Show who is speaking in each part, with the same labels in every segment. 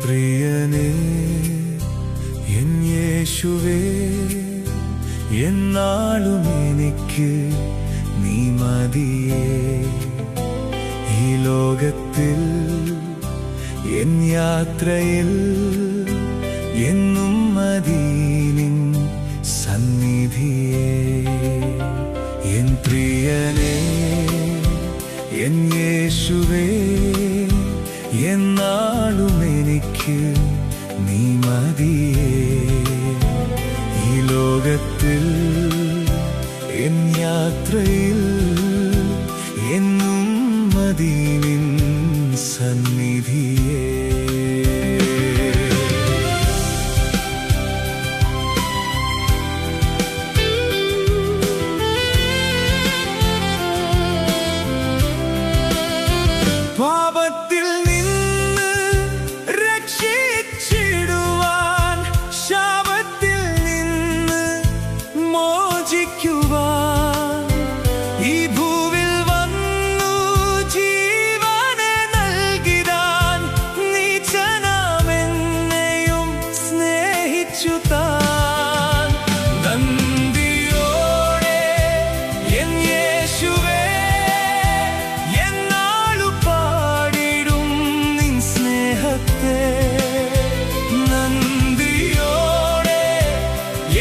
Speaker 1: പ്രിയനേ എൻ യേശുവേ എന്നാളും എനിക്ക് നീ മതിയേ ഈ ലോകത്തിൽ എൻ യാത്രയിൽ എന്നും മതി നിൻ സന്നിധിയേ എൻ പ്രിയനേ എൻ യേശുവേ എന്നാളും എനിക്ക് നീ മതിയേ ഈ ലോകത്തിൽ എൻ യാത്രയിൽ എന്നും മതി നിൻ സന്നിധിയേ പാപത്തിൽ നിന്ന് രക്ഷിച്ചിടുവാൻ ശാപത്തിൽ നിന്ന് മോചിക്കുവാൻ ഈ ഭൂവിൽ വന്നു ജീവനെ നൽകിടാൻ നീചനാമെന്നെയും സ്നേഹിച്ചു താൻ നന്ദിയോടെ എൻ യേശുവേ നന്ദിയോടെ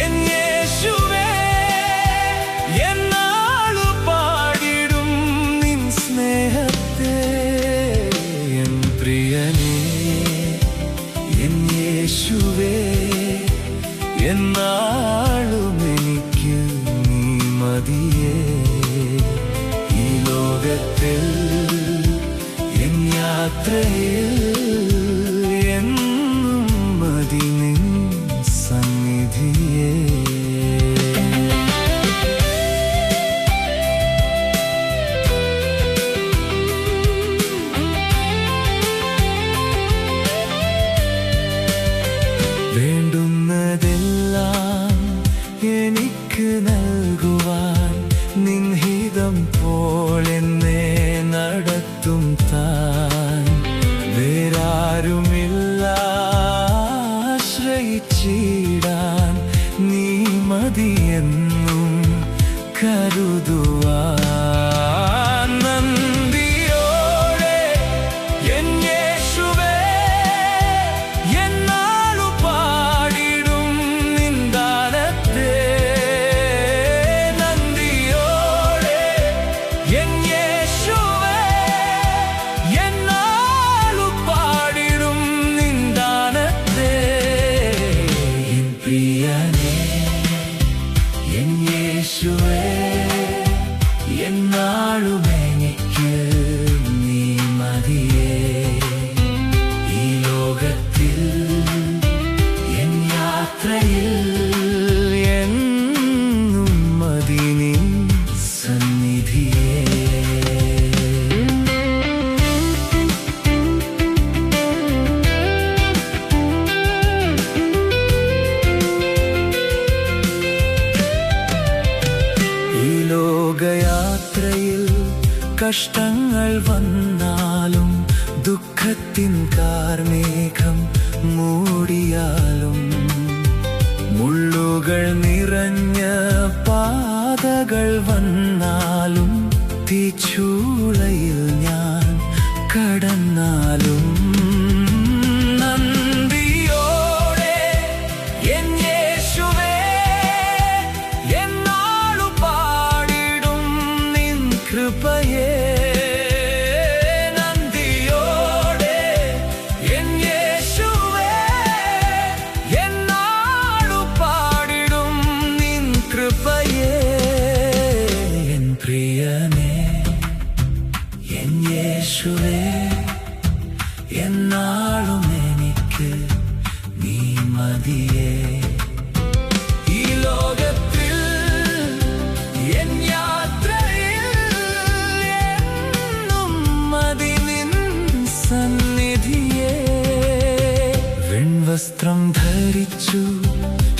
Speaker 1: എൻ യേശുവേ എന്നാളു പാടിടും നിൻ സ്നേഹത്തെ എൻ പ്രിയനേ എൻ യേശുവേ എന്നാളും എനിക്ക് നീ മതിയേ ഈ ലോകത്തിൽ എൻ യാത്രയിൽ നിൻ സന്നിധിയേ വേണ്ടുന്നതെല്ലാം എനിക്ക് നൽകുവാൻ നിൻ ഹിതം പോലെന്നെ നടത്തും താൻ വേറാരുമില്ല ആശ്രയിച്ചിടാൻ നീ മതിയെന്നും കരുതുവാൻ നന്ദിയോടെ എൻ യേശുവേ എന്നാളു പാടിടും നിൻ ദാനത്തെ നന്ദിയോടെ എൻ യേശുവേ എന്നാളു പാടിടും നിൻ ദാനത്തെ എൻ പ്രിയനേ എൻ യേശുവേ എന്നാളും എനിക്ക് നീ മതിയേ ഈ ലോകത്തിൽ എൻ യാത്രയിൽ എന്നും മതി നിൻ സന്നിധിയേ ലോകയാത്രയിൽ കഷ്ടങ്ങൾ വന്നാലും ദുഃഖത്തിൻ കാർമേഘം മൂടിയാലും മുള്ളുകൾ നിറഞ്ഞ പാതകൾ വന്നാലും തീച്ചൂളയിൽ ഞാൻ കടന്നാലും കൃപയേ നന്ദിയോടെ എൻ യേശുവേ എന്നാളു പാടിടും നിൻ കൃപയേ എൻ പ്രിയനേ എൻ യേശുവേ എന്നാളും എനിക്ക് നീ മതിയേ ഈ ലോകത്തിൽ എൻ സന്നിധിയേ വെൺവസ്ത്രം ധരിച്ചു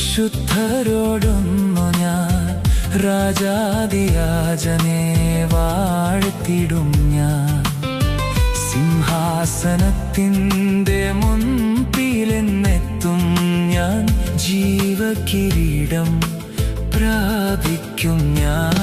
Speaker 1: ശുദ്ധരോടൊന്നു ഞാൻ രാജാധിരാജനെ വാഴ്ത്തിടും ഞാൻ സിംഹാ സിംഹാസനത്തിൻ്റെ മുൻപിലെന്നെത്തും ഞാൻ, ജീവകിരീടം പ്രാപിക്കും ഞാൻ.